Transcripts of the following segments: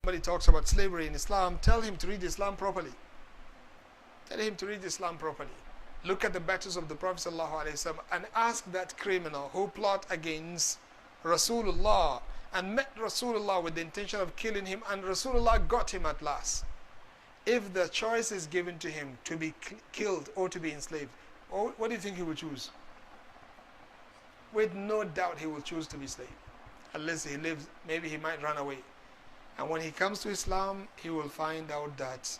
somebody talks about slavery in Islam, tell him to read Islam properly. Tell him to read Islam properly. Look at the battles of the Prophet ﷺ and ask that criminal who plot against Rasulullah and met Rasulullah with the intention of killing him, and Rasulullah got him at last. If the choice is given to him to be killed or to be enslaved, what do you think he will choose? With no doubt he will choose to be slave. Unless he lives, maybe he might run away. And when he comes to Islam, he will find out that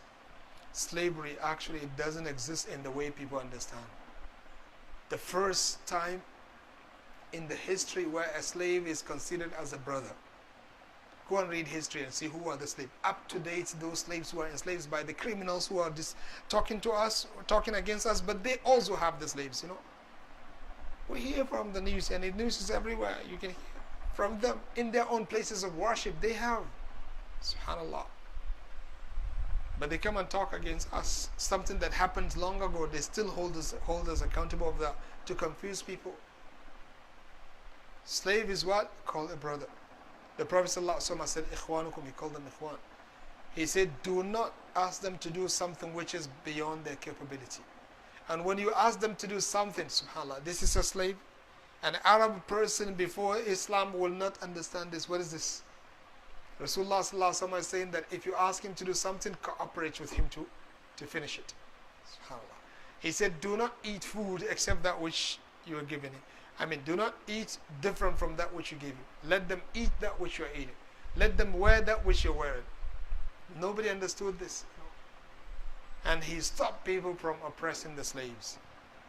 slavery actually doesn't exist in the way people understand. The first time in the history where a slave is considered as a brother. Go and read history and see who are the slaves. Up to date, those slaves who are enslaved by the criminals who are just talking to us, talking against us, but they also have the slaves, you know. We hear from the news, and the news is everywhere. You can hear from them in their own places of worship. They have, subhanallah. But they come and talk against us. Something that happened long ago, they still hold us accountable of that, to confuse people. Slave is what? Called a brother. The Prophet ﷺ said, Ikhwanukum, he called them Ikhwan. He said, do not ask them to do something which is beyond their capability. And when you ask them to do something, subhanAllah, this is a slave. An Arab person before Islam will not understand this. What is this? Rasulullah ﷺ is saying that if you ask him to do something, cooperate with him to finish it. SubhanAllah. He said, do not eat food except that which you are giving him. Do not eat different from that which you give him. Let them eat that which you are eating. Let them wear that which you're wearing. Nobody understood this. And he stopped people from oppressing the slaves.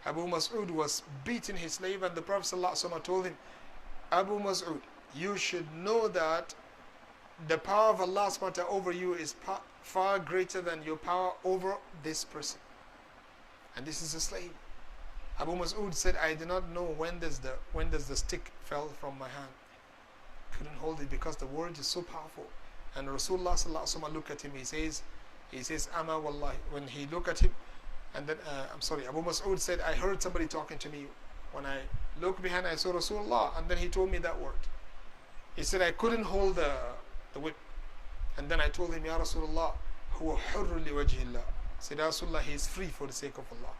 Abu Mas'ud was beating his slave, and the Prophet ﷺ told him, Abu Mas'ud, you should know that the power of Allah SWT over you is far greater than your power over this person. And this is a slave. Abu Mas'ud said, I do not know when does the stick fell from my hand. Couldn't hold it because the word is so powerful. And Rasulullah ﷺ looked at him. He says, Ama wallahi. When he looked at him, and then Abu Mas'ud said, I heard somebody talking to me. When I looked behind, I saw Rasulullah, and then he told me that word. He said, I couldn't hold the whip. And then I told him, Ya Rasulullah, huwa hurru li wajhillah. Said, Ya Rasulullah, he is free for the sake of Allah.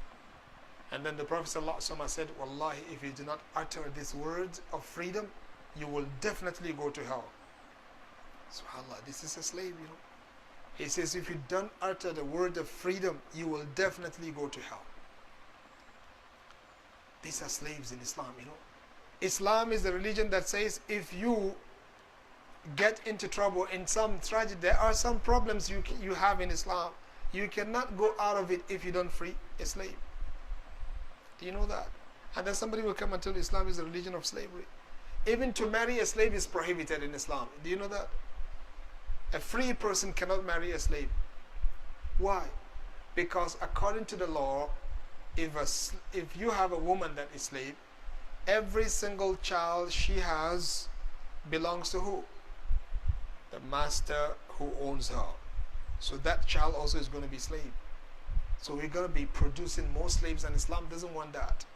And then the Prophet ﷺ said, Wallahi, if you do not utter this word of freedom, you will definitely go to hell. SubhanAllah, this is a slave, you know. He says, if you don't utter the word of freedom, you will definitely go to hell. These are slaves in Islam, you know. Islam is the religion that says, if you get into trouble in some tragedy, there are some problems you have in Islam. You cannot go out of it if you don't free a slave. Do you know that? And then somebody will come and tell you Islam is the religion of slavery. Even to marry a slave is prohibited in Islam. Do you know that? A free person cannot marry a slave. Why? Because according to the law, if you have a woman that is slave, every single child she has belongs to who? The master who owns her. So that child also is going to be slave. So we're going to be producing more slaves, and Islam doesn't want that.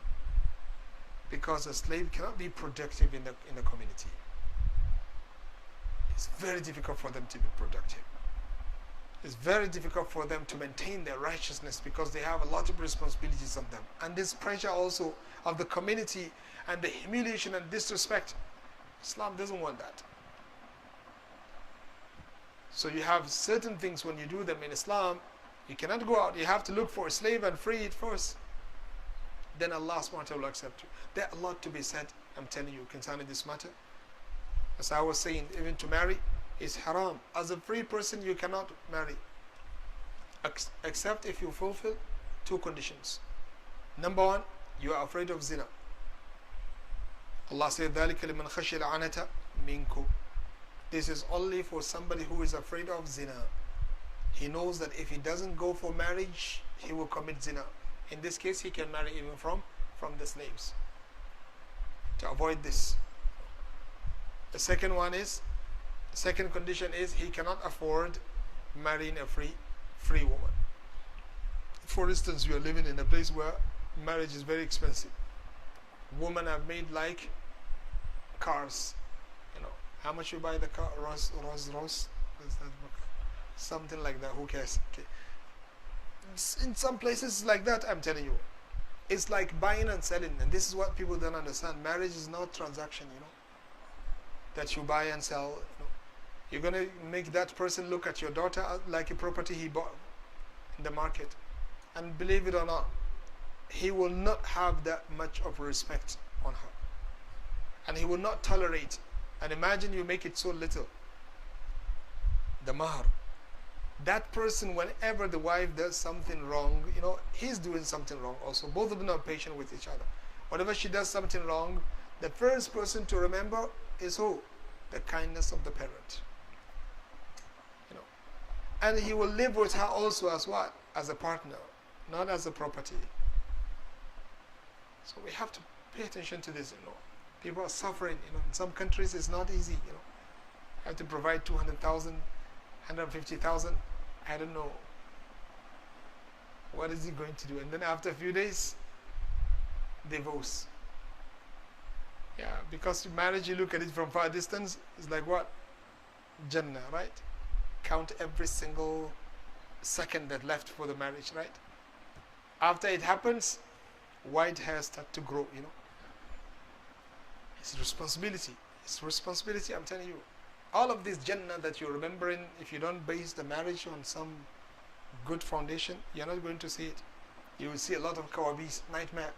Because a slave cannot be productive in the community. It's very difficult for them to be productive. It's very difficult for them to maintain their righteousness because they have a lot of responsibilities on them. And this pressure also of the community and the humiliation and disrespect. Islam doesn't want that. So you have certain things when you do them in Islam, you cannot go out. You have to look for a slave and free it first. Then Allah SWT will accept you. There are a lot to be said, I'm telling you, concerning this matter. As I was saying, even to marry is haram. As a free person, you cannot marry. Except if you fulfill two conditions. Number one, you are afraid of zina. Allah said, ذَلِكَ لِمَنْ خَشِيَ الْعَنَةَ مِنْكُمْ. This is only for somebody who is afraid of zina. He knows that if he doesn't go for marriage, he will commit zina. In this case, he can marry even from the slaves. To avoid this. The second condition is he cannot afford marrying a free woman. For instance, you are living in a place where marriage is very expensive. Women have made like cars. You know, how much you buy the car? Rolls. What's that? something like that. Who cares? Okay. In some places like that, I'm telling you, it's like buying and selling, and this is what people don't understand. Marriage is not transaction, that you buy and sell. You're gonna make that person look at your daughter like a property he bought in the market, and believe it or not, he will not have that much of respect on her, and he will not tolerate. And imagine you make it so little, the mahar. That person, whenever the wife does something wrong, he's doing something wrong also. Both of them are patient with each other. Whenever she does something wrong, the first person to remember is who? The kindness of the parent. And he will live with her also as what? As a partner, not as a property. So we have to pay attention to this, People are suffering, In some countries it's not easy, You have to provide 200,000, 150,000. I don't know. What is he going to do? And then after a few days, divorce. Yeah, because marriage, you look at it from far distance, it's like what? Jannah, right? Count every single second that left for the marriage, right? After it happens, white hairs start to grow, It's responsibility. It's responsibility, I'm telling you. All of this Jannah that you're remembering, if you don't base the marriage on some good foundation, you're not going to see it. You will see a lot of kawabis, nightmare.